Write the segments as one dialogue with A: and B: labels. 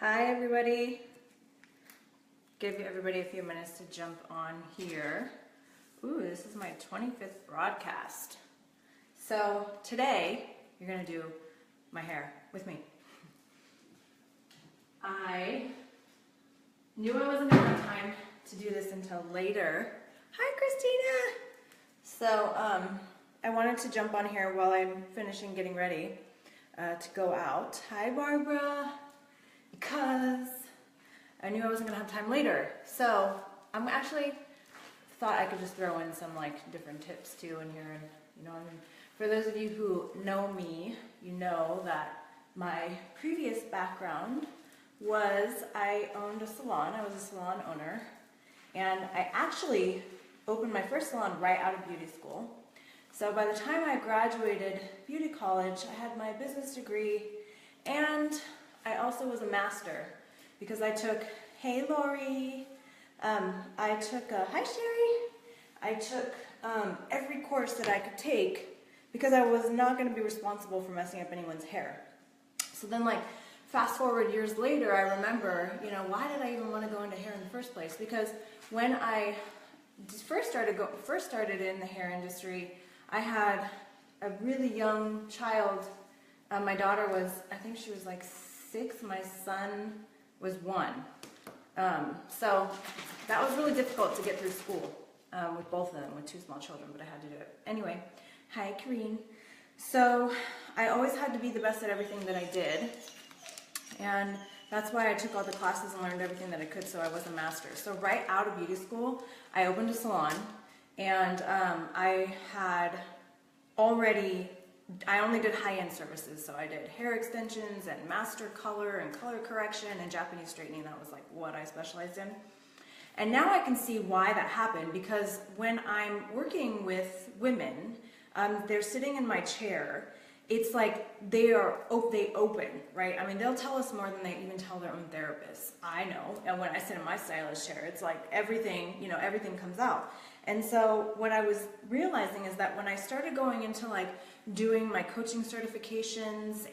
A: Hi everybody. Give everybody a few minutes to jump on here. Ooh, this is my 25th broadcast. So today you're gonna do my hair with me. I knew I wasn't gonna have time to do this until later. Hi Christina. So I wanted to jump on here while I'm finishing getting ready to go out. Hi Barbara. Because I knew I wasn't going to have time later. So I'm actually thought I could just throw in some like different tips too in here. And you know, I mean, for those of you who know me, you know that my previous background was I owned a salon. I was a salon owner. And I actually opened my first salon right out of beauty school. So by the time I graduated beauty college, I had my business degree and I also was a master because I took, hey Lori, I took, hi Sherry, I took every course that I could take because I was not going to be responsible for messing up anyone's hair. So then like fast forward years later, I remember, you know, why did I even want to go into hair in the first place? Because when I first started in the hair industry, I had a really young child. My daughter was, I think she was like 6, my son was 1. So that was really difficult to get through school with both of them, with 2 small children, but I had to do it. Anyway, hi Kareen. So I always had to be the best at everything that I did, and that's why I took all the classes and learned everything that I could, so I was a master. So right out of beauty school, I opened a salon, and I only did high-end services, so I did hair extensions and master color and color correction and Japanese straightening. That was like what I specialized in. And now I can see why that happened, because when I'm working with women, they're sitting in my chair, it's like they open, right? I mean, they'll tell us more than they even tell their own therapists. I know, and when I sit in my stylist chair, it's like everything, you know, everything comes out. And so what I was realizing is that when I started going into like doing my coaching certifications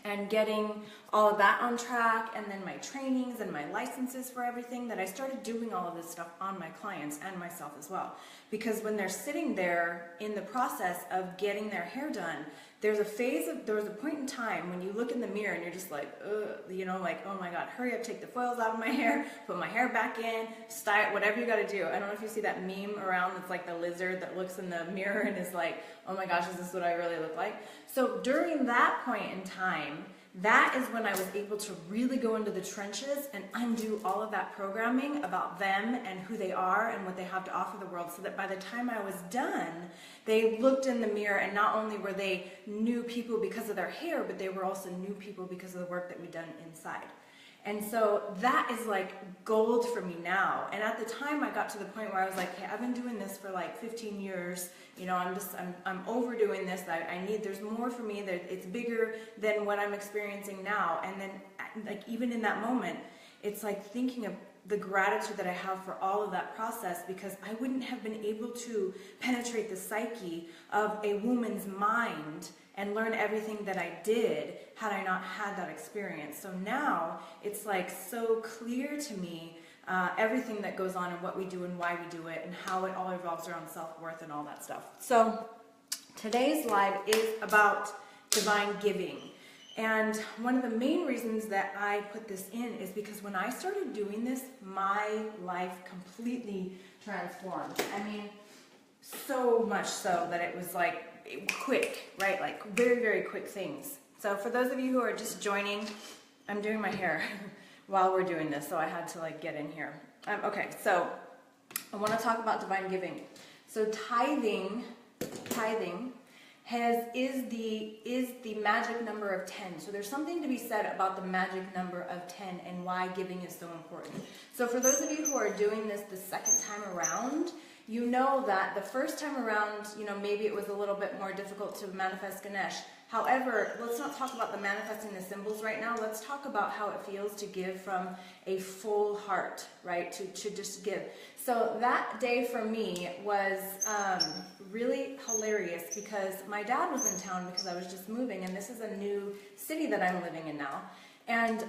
A: and getting all of that on track, and then my trainings and my licenses for everything, that I started doing all of this stuff on my clients and myself as well. Because when they're sitting there in the process of getting their hair done, there was a point in time when you look in the mirror and you're just like, ugh, you know, like, oh my God, hurry up, take the foils out of my hair, put my hair back in, style, whatever you got to do. I don't know if you see that meme around that's like the lizard that looks in the mirror and is like, oh my gosh, is this what I really look like? So during that point in time, that is when I was able to really go into the trenches and undo all of that programming about them and who they are and what they have to offer the world, so that by the time I was done, they looked in the mirror and not only were they new people because of their hair, but they were also new people because of the work that we'd done inside. And so that is like gold for me now. And at the time I got to the point where I was like, hey, I've been doing this for like 15 years. You know, I'm overdoing this. There's more for me, that it's bigger than what I'm experiencing now. And then like even in that moment, it's like thinking of the gratitude that I have for all of that process, because I wouldn't have been able to penetrate the psyche of a woman's mind and learn everything that I did had I not had that experience. So now it's like so clear to me everything that goes on and what we do and why we do it and how it all revolves around self-worth and all that stuff. So today's live is about divine giving. And one of the main reasons that I put this in is because when I started doing this, my life completely transformed. I mean, so much so that it was like quick, right? Like very, very quick things. So for those of you who are just joining, I'm doing my hair while we're doing this, so I had to like get in here. Okay, so I want to talk about divine giving. So tithing is the magic number of 10. So there's something to be said about the magic number of 10 and why giving is so important. So for those of you who are doing this the second time around, you know that the first time around, you know, maybe it was a little bit more difficult to manifest Ganesh. However, let's not talk about the manifesting the symbols right now. Let's talk about how it feels to give from a full heart, right? To just give. So that day for me was really hilarious because my dad was in town because I was just moving, and this is a new city that I'm living in now. And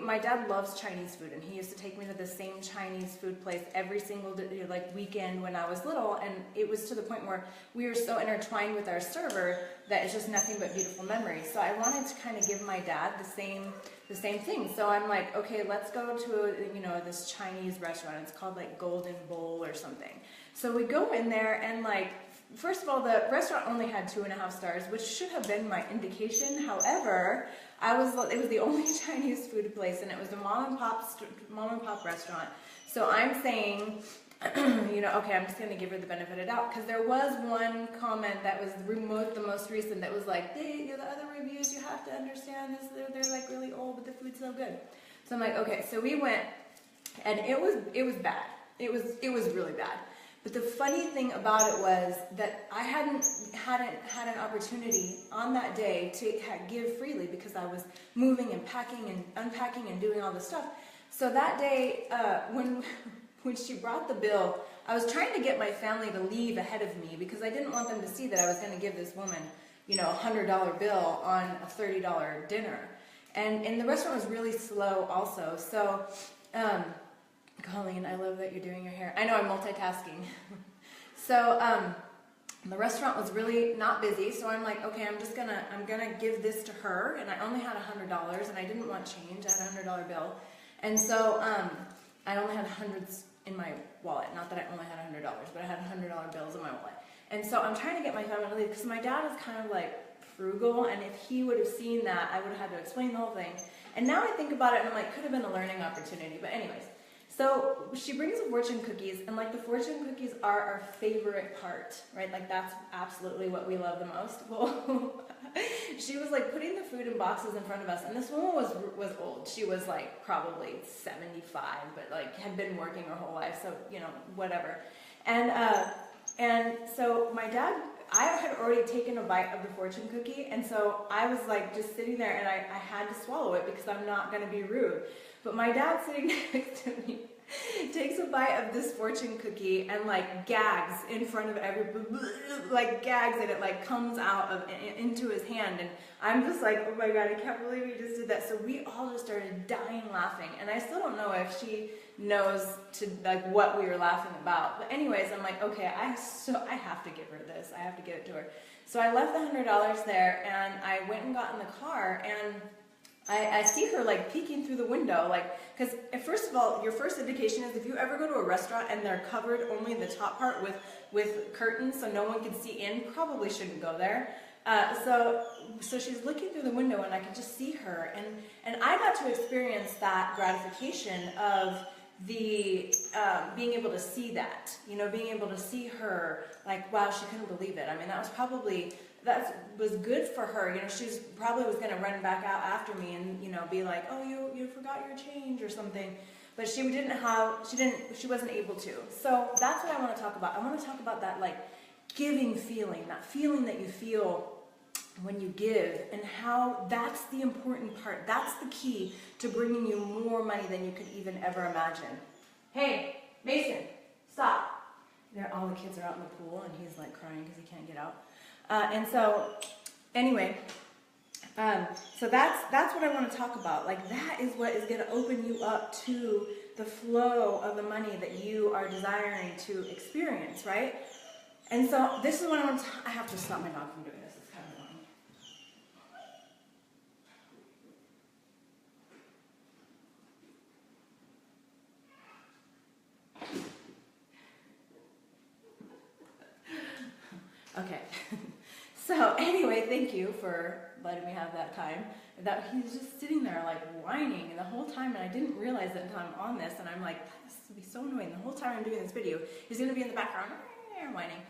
A: my dad loves Chinese food, and he used to take me to the same Chinese food place every single day, like weekend when I was little. And it was to the point where we were so intertwined with our server that it's just nothing but beautiful memories. So I wanted to kind of give my dad the same thing. So I'm like, okay, let's go to this Chinese restaurant. It's called like Golden Bowl or something. So we go in there, and like, first of all, the restaurant only had 2.5 stars, which should have been my indication. However, it was the only Chinese food place, and it was a mom and pop restaurant. So I'm saying, okay, I'm just going to give her the benefit of the doubt, because there was one comment that was the most recent that was like, the other reviews, you have to understand this, they're like really old, but the food's so good. So I'm like, okay, so we went, and it was bad. It was really bad. But the funny thing about it was that I hadn't had an opportunity on that day to give freely, because I was moving and packing and unpacking and doing all this stuff. So that day, when she brought the bill, I was trying to get my family to leave ahead of me, because I didn't want them to see that I was going to give this woman, a $100 bill on a $30 dinner. And the restaurant was really slow also. So, Colleen, I love that you're doing your hair. I know I'm multitasking. So the restaurant was really not busy, so I'm like, okay, I'm gonna give this to her, and I only had $100, and I didn't want change. I had a $100 bill, and so I only had hundreds in my wallet. Not that I only had $100, but I had $100 bills in my wallet. And so I'm trying to get my family to leave, because my dad is kind of like frugal, and if he would have seen that, I would have had to explain the whole thing. And now I think about it, and I'm like, could have been a learning opportunity. But anyways. So she brings the fortune cookies, and like the fortune cookies are our favorite part, right? Like that's absolutely what we love the most. Well, she was like putting the food in boxes in front of us, and this woman was old. She was like probably 75, but like had been working her whole life, so whatever. And so my dad, I had already taken a bite of the fortune cookie, and so I was like just sitting there, and I had to swallow it because I'm not going to be rude. But my dad sitting next to me takes a bite of this fortune cookie and like gags in front of like gags, and it like comes out into his hand, and I'm just like, oh my God, I can't believe he just did that. So we all just started dying laughing, and I still don't know if she knows what we were laughing about. But anyways, I'm like, okay, I have to give her this. I have to give it to her. So I left the $100 there, and I went and got in the car, and I see her like peeking through the window, like, because first of all, your first indication is if you ever go to a restaurant and they're covered only the top part with curtains so no one can see in, probably shouldn't go there. So she's looking through the window, and I can just see her, and I got to experience that gratification of the being able to see that, being able to see her like, wow, she couldn't believe it. I mean, that was good for her. She probably was going to run back out after me and, be like, oh, you forgot your change or something. But she wasn't able to. So that's what I want to talk about. I want to talk about that like giving feeling, that feeling that you feel when you give, and how that's the important part. That's the key to bringing you more money than you could even ever imagine. Hey, Mason, stop. All the kids are out in the pool, and he's like crying because he can't get out. And so, anyway, so that's what I want to talk about. Like, that is what is going to open you up to the flow of the money that you are desiring to experience, right? And so this is what I want to. I have to stop my dog from doing this. It's kind of annoying. Okay. So anyway, thank you for letting me have that time. That he was just sitting there like whining the whole time, and I didn't realize that until I'm on this, and I'm like, this will be so annoying. The whole time I'm doing this video, he's going to be in the background whining.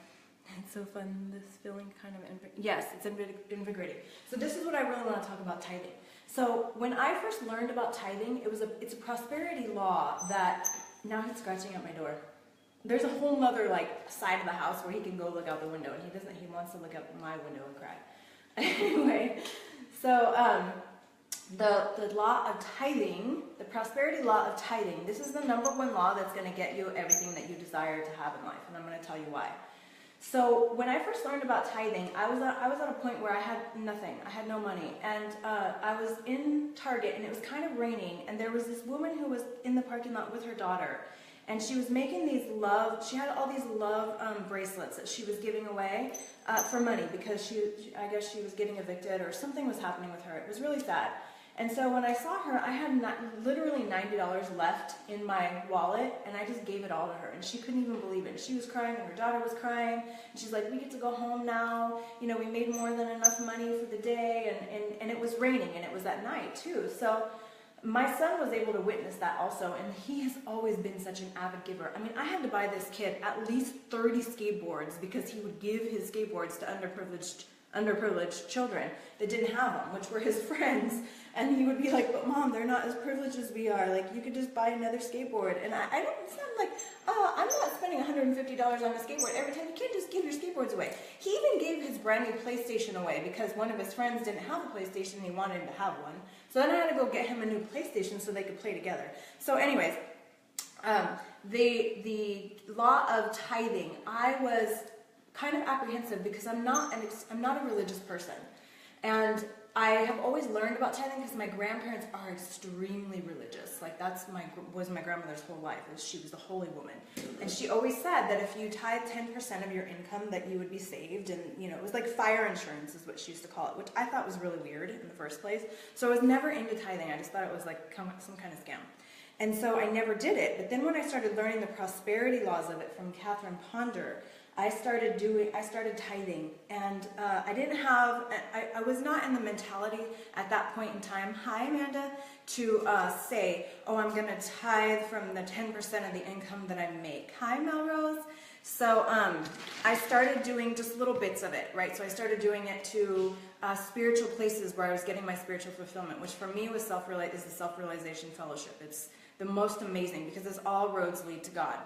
A: It's so fun, this feeling kind of, yes, it's invigorating. So this is what I really want to talk about, tithing. So when I first learned about tithing, it's a prosperity law that, now he's scratching at my door. There's a whole nother like side of the house where he can go look out the window, and he wants to look out my window and cry. Anyway, so the law of tithing, the prosperity law of tithing, this is the #1 law that's going to get you everything that you desire to have in life, and I'm going to tell you why. So when I first learned about tithing, I was at a point where I had nothing. I had no money. And I was in Target, and it was kind of raining, and there was this woman who was in the parking lot with her daughter. And she was making she had all these love bracelets that she was giving away for money because I guess she was getting evicted or something was happening with her. It was really sad. And so when I saw her, I had literally $90 left in my wallet, and I just gave it all to her, and she couldn't even believe it. And she was crying, and her daughter was crying, and she's like, we get to go home now, you know, we made more than enough money for the day, and it was raining, and it was at night too. So my son was able to witness that also, and he has always been such an avid giver. I mean, I had to buy this kid at least 30 skateboards because he would give his skateboards to underprivileged children that didn't have them, which were his friends. And he would be like, but Mom, they're not as privileged as we are. Like, you could just buy another skateboard. And I don't sound like, oh, I'm not spending $150 on a skateboard every time. You can't just give your skateboards away. He even gave his brand new PlayStation away because one of his friends didn't have a PlayStation and he wanted him to have one. So then I had to go get him a new PlayStation so they could play together. So anyways, the law of tithing, I was kind of apprehensive because I'm not a religious person. And I have always learned about tithing because my grandparents are extremely religious. Like, was my grandmother's whole life. She was a holy woman. And she always said that if you tithe 10% of your income that you would be saved. And, you know, it was like fire insurance is what she used to call it, which I thought was really weird in the first place. So I was never into tithing. I just thought it was like some kind of scam. And so I never did it. But then when I started learning the prosperity laws of it from Catherine Ponder, I started tithing, and I was not in the mentality at that point in time, hi Amanda, to say, oh, I'm going to tithe from the 10% of the income that I make. Hi Melrose. So I started doing just little bits of it, right? So I started doing it to spiritual places where I was getting my spiritual fulfillment, which for me was the Self-Realization Fellowship. It's the most amazing because it's all roads lead to God.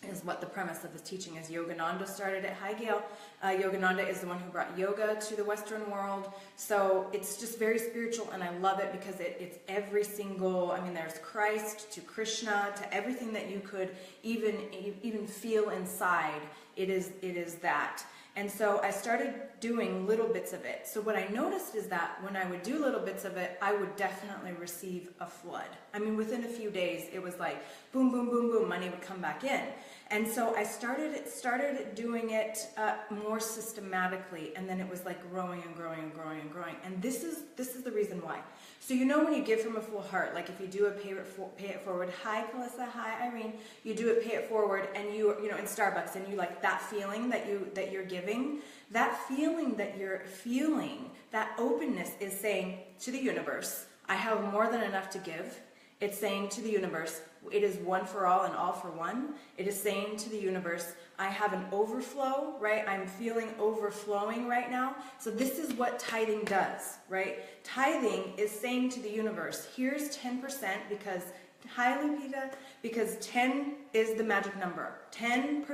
A: Is what the premise of this teaching is. Yogananda started it. Hi Gail. Yogananda is the one who brought yoga to the Western world. So it's just very spiritual, and I love it because it's every single, I mean, there's Christ to Krishna to everything that you could even feel inside. It is that. And so I started doing little bits of it. So what I noticed is that when I would do little bits of it, I would definitely receive a flood. I mean, within a few days, it was like boom, boom, boom, boom, money would come back in. And so I started doing it more systematically, and then it was like growing and growing and growing and growing. And this is the reason why. So you know when you give from a full heart, like if you do a pay it forward, hi Calissa, hi Irene, you do it pay it forward, and you know in Starbucks, and you like that feeling that you're giving, that feeling that you're feeling, that openness is saying to the universe, I have more than enough to give. It's saying to the universe, it is one for all and all for one. It is saying to the universe, I have an overflow, right? I'm feeling overflowing right now. So this is what tithing does, right? Tithing is saying to the universe, here's 10% because, hi Lupita, because 10 is the magic number. 10%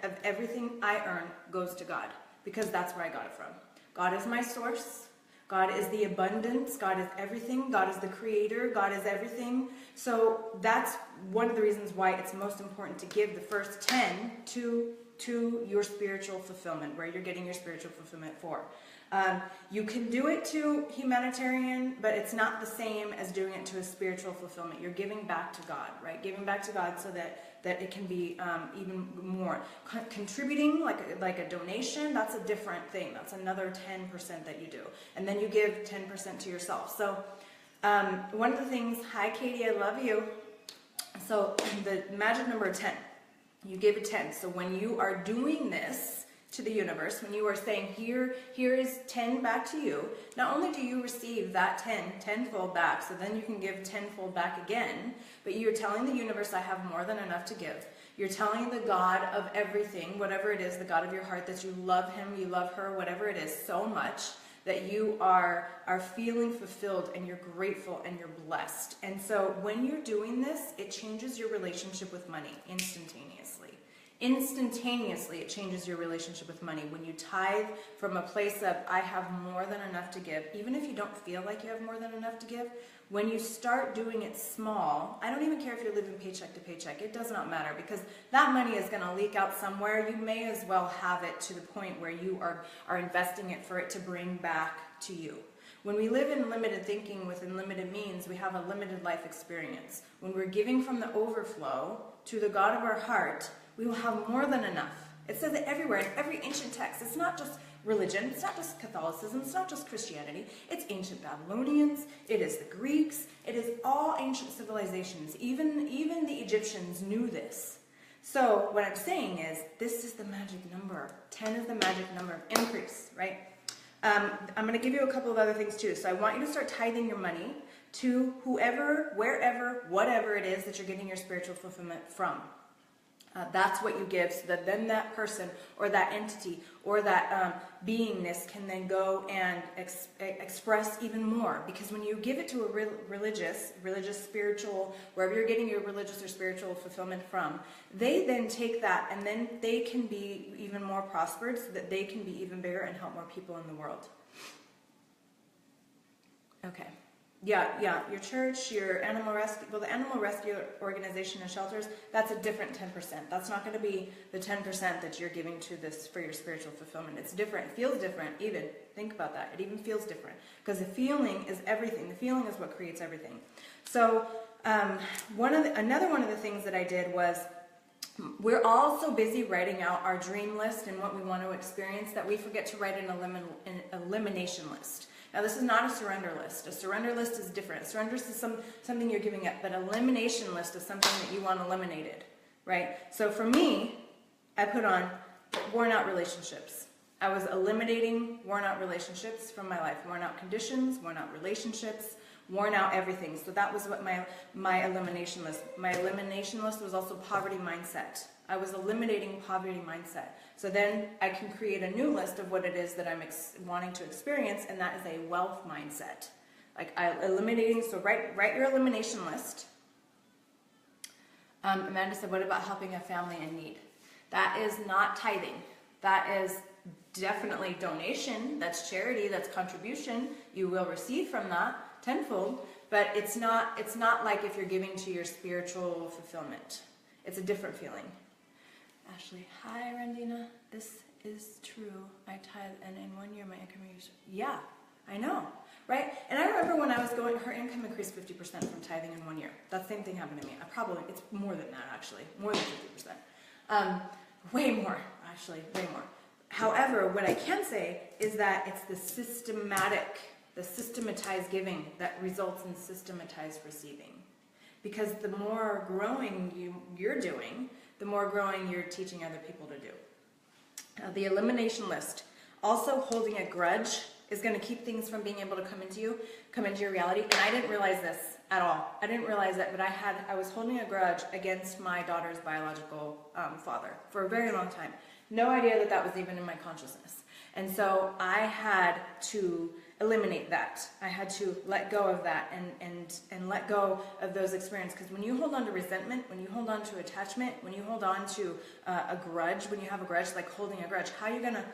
A: of everything I earn goes to God because that's where I got it from. God is my source. God is the abundance. God is everything. God is the creator. God is everything. So that's one of the reasons why it's most important to give the first 10 to your spiritual fulfillment, where you're getting your spiritual fulfillment for. You can do it to humanitarian, but it's not the same as doing it to a spiritual fulfillment. You're giving back to God, right? Giving back to God so that it can be even more. Contributing, like a donation, that's a different thing. That's another 10% that you do. And then you give 10% to yourself. So one of the things, hi Katie, I love you. So the magic number 10, you give a 10. So when you are doing this to the universe, when you are saying, here is 10 back to you, not only do you receive that 10-fold back, so then you can give 10-fold back again, but you're telling the universe, I have more than enough to give. You're telling the God of everything, whatever it is, the God of your heart, that you love him, you love her, whatever it is, so much that you are feeling fulfilled and you're grateful and you're blessed. And so when you're doing this, it changes your relationship with money instantaneously. Instantaneously, it changes your relationship with money. When you tithe from a place of, I have more than enough to give, even if you don't feel like you have more than enough to give, when you start doing it small, I don't even care if you're living paycheck to paycheck, it does not matter, because that money is going to leak out somewhere. You may as well have it to the point where you are investing it for it to bring back to you. When we live in limited thinking with unlimited means, we have a limited life experience. When we're giving from the overflow to the God of our heart, we will have more than enough. It says it everywhere, in every ancient text. It's not just religion, it's not just Catholicism, it's not just Christianity. It's ancient Babylonians, it is the Greeks, it is all ancient civilizations. Even the Egyptians knew this. So what I'm saying is, this is the magic number. 10 is the magic number of increase, right? I'm going to give you a couple of other things too. So I want you to start tithing your money to whoever, wherever, whatever it is that you're getting your spiritual fulfillment from. That's what you give, so that then that person or that entity or that beingness can then go and express even more. Because when you give it to a religious, spiritual, wherever you're getting your religious or spiritual fulfillment from, they then take that and then they can be even more prospered, so that they can be even bigger and help more people in the world. Okay. Yeah, your church, your animal rescue, well, the animal rescue organization and shelters, that's a different 10%. That's not going to be the 10% that you're giving to this for your spiritual fulfillment. It's different. It feels different even. Think about that. It even feels different. Because the feeling is everything. The feeling is what creates everything. So another one of the things that I did was, we're all so busy writing out our dream list and what we want to experience that we forget to write an elimination list. Now, this is not a surrender list. A surrender list is different. A surrender list is something you're giving up, but an elimination list is something that you want eliminated, right? So for me, I put on worn out relationships. I was eliminating worn out relationships from my life. Worn out conditions, worn out relationships, worn out everything. So that was what my elimination list. My elimination list was also poverty mindset. I was eliminating poverty mindset. So then I can create a new list of what it is that I'm wanting to experience, and that is a wealth mindset. Like eliminating, so write your elimination list. Amanda said, what about helping a family in need? That is not tithing. That is definitely donation. That's charity. That's contribution. You will receive from that tenfold, but it's not like if you're giving to your spiritual fulfillment. It's a different feeling. Ashley, hi Randina, this is true. I tithe and in 1 year my income increased. Yeah, I know, right? And I remember when I was going, her income increased 50% from tithing in 1 year. That same thing happened to me. It's more than that actually, more than 50%. Way more, actually, way more. However, what I can say is that it's the systematized giving that results in systematized receiving. Because the more growing you're doing, the more growing you're teaching other people to do. The elimination list. Also, holding a grudge is going to keep things from being able to come into your reality. And I didn't realize this at all. I didn't realize that, but I was holding a grudge against my daughter's biological father for a very long time. No idea that was even in my consciousness. And so I had to eliminate that. I had to let go of that and let go of those experiences. Because when you hold on to resentment, when you hold on to attachment, when you hold on to a grudge, when you have a grudge, like holding a grudge, how are you gonna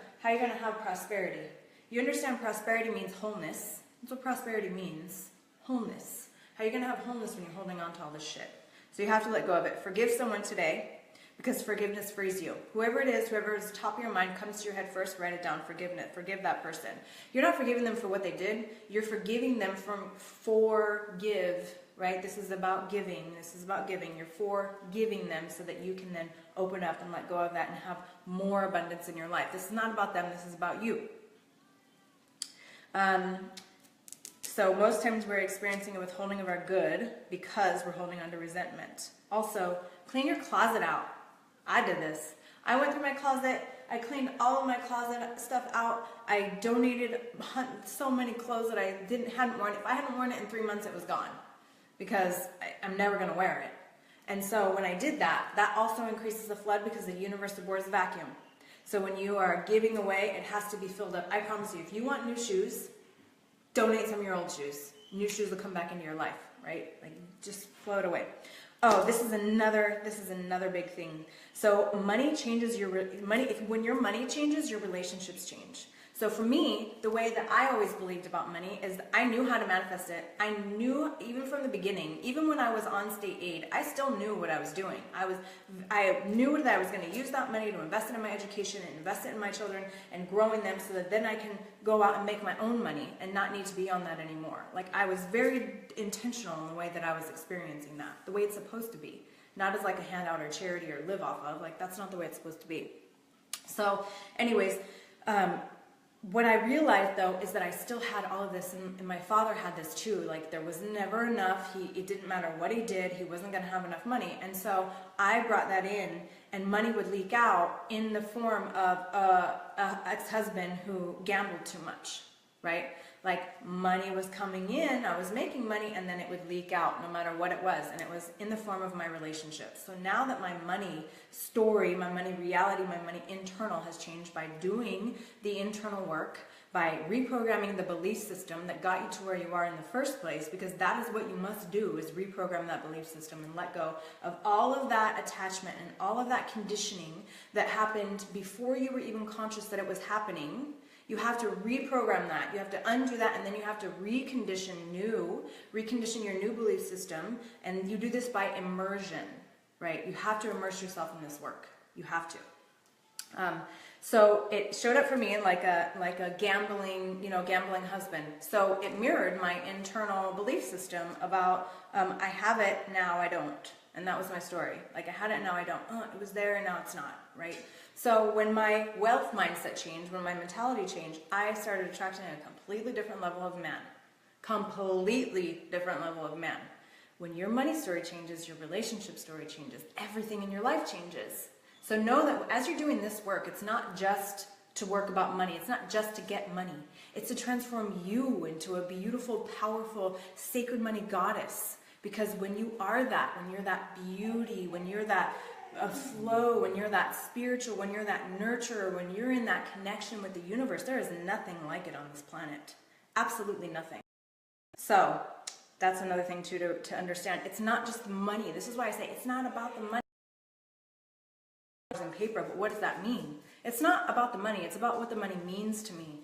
A: have prosperity? You understand prosperity means wholeness. That's what prosperity means. Wholeness. How are you gonna have wholeness when you're holding on to all this shit? So you have to let go of it. Forgive someone today. Because forgiveness frees you. Whoever it is, whoever is top of your mind comes to your head first, write it down. Forgive that person. You're not forgiving them for what they did. You're forgiving them forgive, right? This is about giving. You're forgiving them so that you can then open up and let go of that and have more abundance in your life. This is not about them. This is about you. So most times we're experiencing a withholding of our good because we're holding on to resentment. Also, clean your closet out. I did this. I went through my closet. I cleaned all of my closet stuff out. I donated so many clothes that I hadn't worn. If I hadn't worn it in 3 months, it was gone because I'm never going to wear it. And so when I did that, that also increases the flood because the universe abhors vacuum. So when you are giving away, it has to be filled up. I promise you, if you want new shoes, donate some of your old shoes. New shoes will come back into your life, right? Like just flow it away. Oh, this is another big thing. So money changes when your money changes, your relationships change. So for me, the way that I always believed about money is that I knew how to manifest it. I knew even from the beginning, even when I was on state aid, I still knew what I was doing. I knew that I was going to use that money to invest it in my education and invest it in my children and growing them so that then I can go out and make my own money and not need to be on that anymore. Like, I was very intentional in the way that I was experiencing that, the way it's supposed to be. Not as like a handout or charity or live off of. Like, that's not the way it's supposed to be. So anyways, what I realized, though, is that I still had all of this, and my father had this too. Like, there was never enough. It didn't matter what he did, he wasn't going to have enough money. And so I brought that in, and money would leak out in the form of a ex-husband who gambled too much, right? Like, money was coming in, I was making money, and then it would leak out no matter what it was, and it was in the form of my relationships. So now that my money story, my money reality, my money internal has changed by doing the internal work, by reprogramming the belief system that got you to where you are in the first place, because that is what you must do, is reprogram that belief system and let go of all of that attachment and all of that conditioning that happened before you were even conscious that it was happening. You have to reprogram that. You have to undo that, and then you have to recondition your new belief system, and you do this by immersion, right? You have to immerse yourself in this work. You have to. So it showed up for me like a gambling husband. So it mirrored my internal belief system about I have it, now I don't. And that was my story. Like, I had it, now I don't. It was there, and now it's not, right? So when my wealth mindset changed, when my mentality changed, I started attracting a completely different level of man. Completely different level of man. When your money story changes, your relationship story changes. Everything in your life changes. So know that as you're doing this work, it's not just to work about money. It's not just to get money. It's to transform you into a beautiful, powerful, sacred money goddess. Because when you are that, when you're that beauty, when you're that flow, when you're that spiritual, when you're that nurturer, when you're in that connection with the universe, there is nothing like it on this planet. Absolutely nothing. So that's another thing too to understand. It's not just the money. This is why I say it's not about the money in paper, but what does that mean? It's not about the money. It's about what the money means to me.